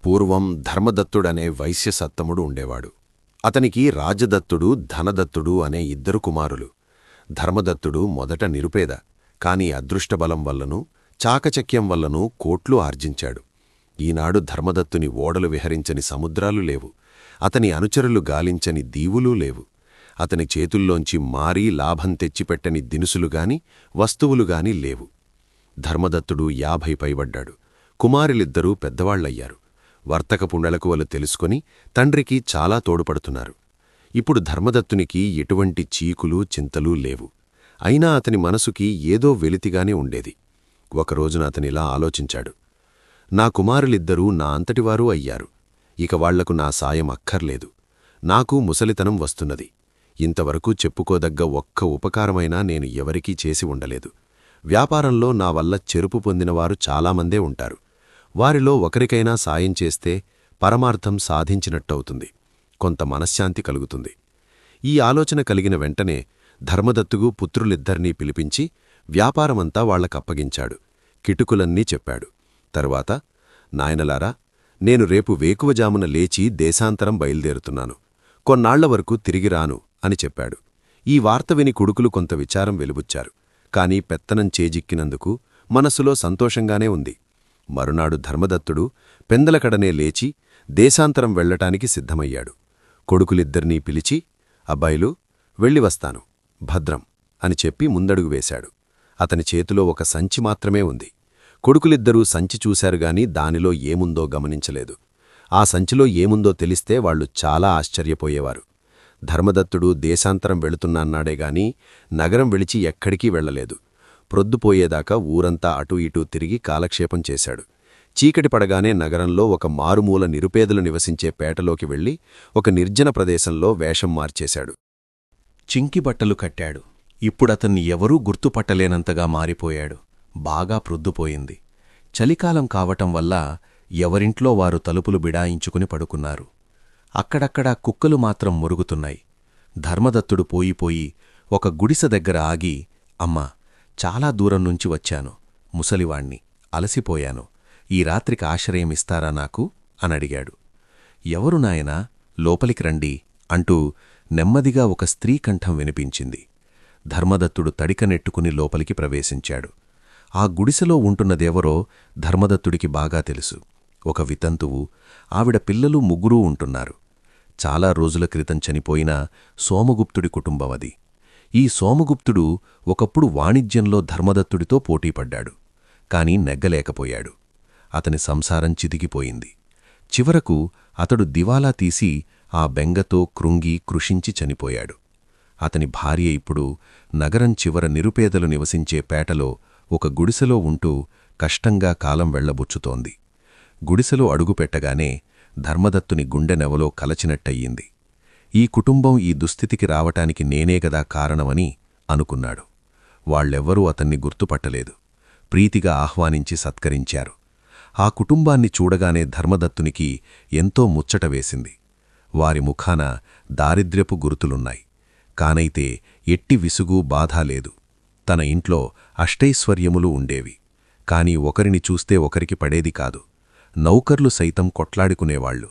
పూర్వం ధర్మదత్తుడనే వైశ్యసత్తముడు ఉండేవాడు. అతనికి రాజదత్తుడు, ధనదత్తుడు అనే ఇద్దరు కుమారులు. ధర్మదత్తుడు మొదట నిరుపేద, కాని అదృష్టబలం వల్లనూ చాకచక్యం వల్లనూ కోట్లు ఆర్జించాడు. ఈనాడు ధర్మదత్తుని ఓడలు విహరించని సముద్రాలు లేవు, అతని అనుచరులు గాలించని దీవులూ లేవు. అతని చేతుల్లోంచి మారీ లాభం తెచ్చిపెట్టని దినుసులుగాని వస్తువులుగాని లేవు. ధర్మదత్తుడు 50 పైబడ్డాడు. కుమారులిద్దరూ పెద్దవాళ్లయ్యారు. వర్తకపు మెళకువలు తెలుసుకొని తండ్రికి చాలా తోడుపడుతున్నారు. ఇప్పుడు ధర్మదత్తునికి ఎటువంటి చీకులు చింతలూ లేవు. అయినా అతని మనసుకి ఏదో వెలితిగానే ఉండేది. ఒకరోజున అతనిలా ఆలోచించాడు. నా కుమారులిద్దరూ నా అంతటివారూ అయ్యారు. ఇక వాళ్లకు నా సాయం అక్కర్లేదు. నాకు ముసలితనం వస్తున్నది. ఇంతవరకు చెప్పుకోదగ్గ ఒక్క ఉపకారమైనా నేను ఎవరికీ చేసి ఉండలేదు. వ్యాపారంలో నా వల్ల చెరుపు పొందినవారు చాలామందే ఉంటారు. వారిలో ఒకరికైనా సాయం చేస్తే పరమార్థం సాధించినట్టవుతుంది. కొంత మనశ్శాంతి కలుగుతుంది. ఈ ఆలోచన కలిగిన వెంటనే ధర్మదత్తుగు పుత్రులిద్దరినీ పిలిపించి వ్యాపారమంతా వాళ్లకప్పగించాడు. కిటుకులన్నీ చెప్పాడు. తరువాత, నాయనలారా, నేను రేపు వేకువజామున లేచి దేశాంతరం బయల్దేరుతున్నాను. కొన్నాళ్ల వరకు తిరిగిరాను అని చెప్పాడు. ఈ వార్త విని కొడుకులు కొంత విచారం వెలుబుచ్చారు. కాని పెత్తనం చేజిక్కినందుకు మనసులో సంతోషంగానే ఉంది. మరునాడు ధర్మదత్తుడు పెందలకడనే లేచి దేశాంతరం వెళ్లటానికి సిద్ధమయ్యాడు. కొడుకులిద్దరినీ పిలిచి, అబ్బాయిలు, వెళ్ళివస్తాను, భద్రం అని చెప్పి ముందడుగు వేశాడు. అతని చేతిలో ఒక సంచి మాత్రమే ఉంది. కొడుకులిద్దరూ సంచి చూశారుగాని దానిలో ఏముందో గమనించలేదు. ఆ సంచిలో ఏముందో తెలిస్తే వాళ్లు చాలా ఆశ్చర్యపోయేవారు. ధర్మదత్తుడు దేశాంతరం వెళుతున్నాన్నాడేగాని నగరం విడిచి ఎక్కడికీ వెళ్లలేదు. ప్రొద్దుపోయేదాకా ఊరంతా అటూ ఇటూ తిరిగి కాలక్షేపం చేశాడు. చీకటి పడగానే నగరంలో ఒక మారుమూల నిరుపేదలు నివసించే పేటలోకి వెళ్లి ఒక నిర్జన ప్రదేశంలో వేషం మార్చేశాడు. చింకిబట్టలు కట్టాడు. ఇప్పుడతన్ని ఎవరూ గుర్తుపట్టలేనంతగా మారిపోయాడు. బాగా ప్రొద్దుపోయింది. చలికాలం కావటం వల్ల ఎవరింట్లో వారు తలుపులు బిడాయించుకుని పడుకున్నారు. అక్కడక్కడా కుక్కలు మాత్రం మురుగుతున్నాయి. ధర్మదత్తుడు పోయిపోయి ఒక గుడిసె దగ్గర ఆగి, అమ్మా, చాలా దూరం నుంచి వచ్చాను. ముసలివాణ్ణి, అలసిపోయాను. ఈ రాత్రికి ఆశ్రయమిస్తారా నాకు అనడిగాడు. ఎవరు నాయనా, లోపలికి రండి అంటూ నెమ్మదిగా ఒక స్త్రీ కంఠం వినిపించింది. ధర్మదత్తుడు తడిక నెట్టుకుని లోపలికి ప్రవేశించాడు. ఆ గుడిసెలో ఉంటున్నదెవరో ధర్మదత్తుడికి బాగా తెలుసు. ఒక వితంతువు, ఆవిడ పిల్లలు 3 ఉంటున్నారు. చాలా రోజుల క్రితం చనిపోయిన సోమగుప్తుడి కుటుంబమది. ఈ సోమగుప్తుడు ఒకప్పుడు వాణిజ్యంలో ధర్మదత్తుడితో పోటీపడ్డాడు. కాని నెగ్గలేకపోయాడు. అతని సంసారం చితికిపోయింది. చివరకు అతడు దివాలా తీసి ఆ బెంగతో కృంగి కృషించి చనిపోయాడు. అతని భార్య ఇప్పుడు నగరం చివర నిరుపేదలు నివసించే పేటలో ఒక గుడిసెలో ఉంటూ కష్టంగా కాలం వెళ్లబుచ్చుతోంది. గుడిసెలో అడుగుపెట్టగానే ధర్మదత్తుని గుండెనెవలో కలచినట్టయింది. ఈ కుటుంబం ఈ దుస్థితికి రావటానికి నేనేగదా కారణమని అనుకున్నాడు. వాళ్లెవ్వరూ అతన్ని గుర్తుపట్టలేదు. ప్రీతిగా ఆహ్వానించి సత్కరించారు. ఆ కుటుంబాన్ని చూడగానే ధర్మదత్తునికి ఎంతో ముచ్చట వేసింది. వారి ముఖాన దారిద్ర్యపు గురుతులున్నాయి. కానైతే ఎట్టి విసుగు, బాధ లేదు. తన ఇంట్లో అష్టైశ్వర్యములు ఉండేవి. కాని ఒకరిని చూస్తే ఒకరికి పడేది కాదు. నౌకర్లు సైతం కొట్లాడుకునేవాళ్లు.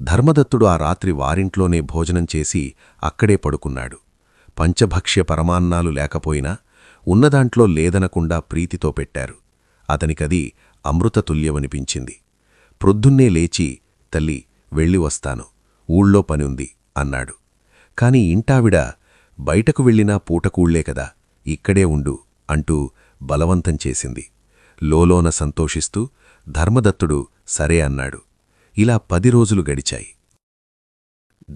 ధర్మదత్తుడు ఆ రాత్రి వారింట్లోనే భోజనం చేసి అక్కడే పడుకున్నాడు. పంచభక్ష్య పరమాన్నాలు లేకపోయినా ఉన్నదాంట్లో లేదనకుండా ప్రీతితో పెట్టారు. అతనికది అమృతతుల్యమనిపించింది. ప్రొద్దున్నే లేచి, తల్లి, వెళ్ళి వస్తాను, ఊళ్ళో పనుంది అన్నాడు. కాని ఇంటావిడ, బయటకు వెళ్ళినా పూటకూళ్లే కదా, ఇక్కడే ఉండు అంటూ బలవంతం చేసింది. లోలోన సంతోషిస్తూ ధర్మదత్తుడు సరే అన్నాడు. ఇలా 10 రోజులు గడిచాయి.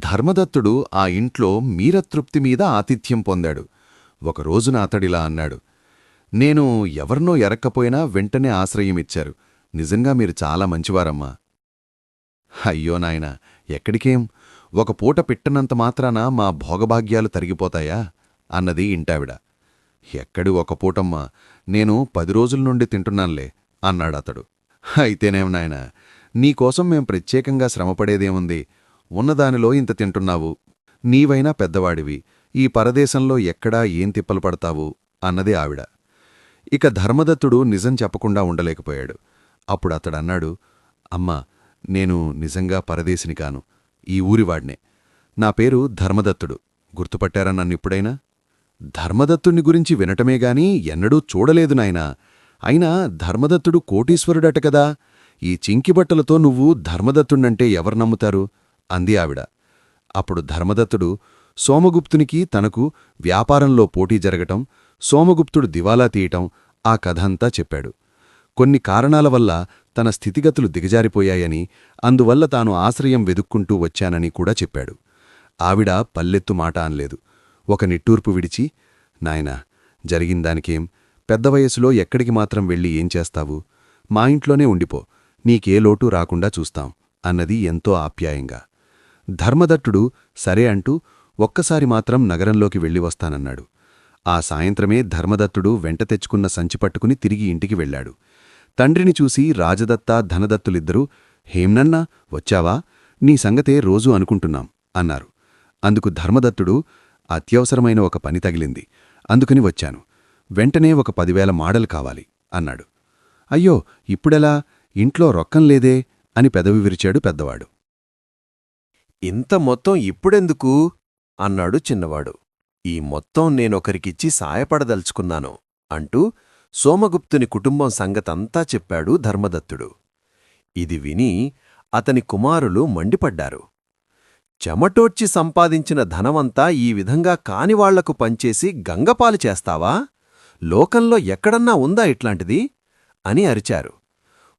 ధర్మదత్తుడు ఆ ఇంట్లో మీరతృప్తి మీద ఆతిథ్యం పొందాడు. ఒకరోజున అతడిలా అన్నాడు, నేను ఎవర్నో ఎరక్కపోయినా వెంటనే ఆశ్రయమిచ్చారు. నిజంగా మీరు చాలా మంచివారమ్మా. అయ్యో నాయనా, ఎక్కడికేం, ఒక పూట పిట్టనంత మాత్రాన మా భోగభాగ్యాలు తరిగిపోతాయా అన్నది ఇంటావిడ. ఎక్కడి ఒక పూటమ్మా, నేను 10 రోజుల నుండి తింటున్నాన్లే అన్నాడతడు. అయితేనేం నాయనా, నీకోసం మేం ప్రత్యేకంగా శ్రమపడేదేముంది, ఉన్నదానిలో ఇంత తింటున్నావు. నీవైనా పెద్దవాడివి, ఈ పరదేశంలో ఎక్కడా ఏం తిప్పలు పడతావు అన్నది ఆవిడ. ఇక ధర్మదత్తుడు నిజం చెప్పకుండా ఉండలేకపోయాడు. అప్పుడతడన్నాడు, అమ్మా, నేను నిజంగా పరదేశిని కాను, ఈ ఊరివాడ్నే. నా పేరు ధర్మదత్తుడు. గుర్తుపట్టారా నన్నిప్పుడైనా? ధర్మదత్తుణ్ణి గురించి వినటమేగాని ఎన్నడూ చూడలేదు నాయనా. అయినా ధర్మదత్తుడు కోటీశ్వరుడట కదా. ఈ చింకిబట్టలతో నువ్వు ధర్మదత్తుణ్ణంటే ఎవరు నమ్ముతారు? అంది ఆవిడ. అప్పుడు ధర్మదత్తుడు సోమగుప్తునికి తనకు వ్యాపారంలో పోటీ జరగటం, సోమగుప్తుడు దివాలా తీయటం, ఆ కథంతా చెప్పాడు. కొన్ని కారణాల వల్ల తన స్థితిగతులు దిగజారిపోయాయని, అందువల్ల తాను ఆశ్రయం వెదుక్కుంటూ వచ్చానని కూడా చెప్పాడు. ఆవిడ పల్లెత్తు మాట అనలేదు. ఒక నిట్టూర్పు విడిచి, నాయనా, జరిగిందానికేం, పెద్ద వయసులో ఎక్కడికి మాత్రం వెళ్ళి ఏం చేస్తావు? మా ఇంట్లోనే ఉండిపో, నీకే లోటు రాకుండా చూస్తాం అన్నది ఎంతో ఆప్యాయంగా. ధర్మదత్తుడు సరే అంటూ ఒక్కసారి మాత్రం నగరంలోకి వెళ్ళి వస్తానన్నాడు. ఆ సాయంత్రమే ధర్మదత్తుడు వెంట తెచ్చుకున్న సంచి పట్టుకుని తిరిగి ఇంటికి వెళ్ళాడు. తండ్రిని చూసి రాజదత్త, ధనదత్తులిద్దరూ, హేమ్నన్నా, వచ్చావా? నీ సంగతే రోజూ అనుకుంటున్నాం అన్నారు. అందుకు ధర్మదత్తుడు, అత్యవసరమైన ఒక పని తగిలింది, అందుకని వచ్చాను. వెంటనే ఒక 10,000 మాడలు కావాలి అన్నాడు. అయ్యో, ఇప్పుడెలా? ఇంట్లో రొక్కం లేదే అని పెదవి విరిచాడు పెద్దవాడు. ఇంత మొత్తం ఇప్పుడెందుకు? అన్నాడు చిన్నవాడు. ఈ మొత్తం నేనొకరికిచ్చి సాయపడదలుచుకున్నాను అంటూ సోమగుప్తుని కుటుంబం సంగతంతా చెప్పాడు ధర్మదత్తుడు. ఇది విని అతని కుమారులు మండిపడ్డారు. చెమటోడ్చి సంపాదించిన ధనమంతా ఈ విధంగా కానివాళ్లకు పంచేసి గంగపాలు చేస్తావా? లోకంలో ఎక్కడన్నా ఉందా ఇట్లాంటిది? అని అరిచారు.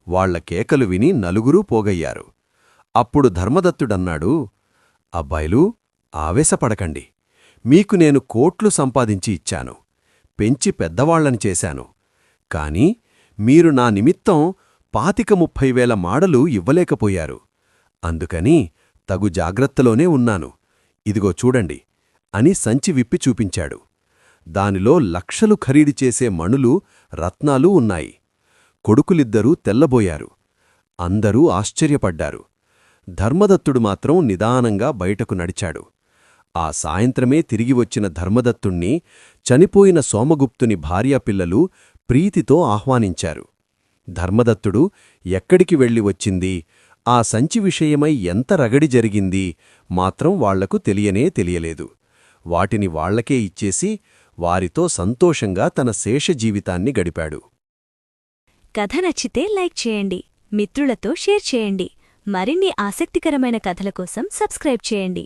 వాళ్ల కేకలు విని నలుగురూ పోగయ్యారు. అప్పుడు ధర్మదత్తుడన్నాడు, అబ్బాయిలు, ఆవేశపడకండి. మీకు నేను కోట్లు సంపాదించి ఇచ్చాను, పెంచి పెద్దవాళ్లని చేశాను. కాని మీరు నా నిమిత్తం 25,000-30,000 మాడలు ఇవ్వలేకపోయారు. అందుకని తగు జాగ్రత్తలోనే ఉన్నాను. ఇదిగో చూడండి అని సంచి విప్పి చూపించాడు. దానిలో లక్షలు ఖరీదు చేసే మణులు, రత్నాలు ఉన్నాయి. కొడుకులిద్దరూ తెల్లబోయారు. అందరూ ఆశ్చర్యపడ్డారు. ధర్మదత్తుడు మాత్రం నిదానంగా బయటకు నడిచాడు. ఆ సాయంత్రమే తిరిగి వచ్చిన ధర్మదత్తుణ్ణి చనిపోయిన సోమగుప్తుని భార్యాపిల్లలు ప్రీతితో ఆహ్వానించారు. ధర్మదత్తుడు ఎక్కడికి వెళ్ళి వచ్చింది, ఆ సంచి విషయమై ఎంత రగడి జరిగింది మాత్రం వాళ్లకు తెలియనే తెలియలేదు. వాటిని వాళ్లకే ఇచ్చేసి వారితో సంతోషంగా తన శేష జీవితాన్ని గడిపాడు. కథ నచ్చితే లైక్ చేయండి, మిత్రులతో షేర్ చేయండి. మరిన్ని ఆసక్తికరమైన కథల కోసం సబ్స్క్రైబ్ చేయండి.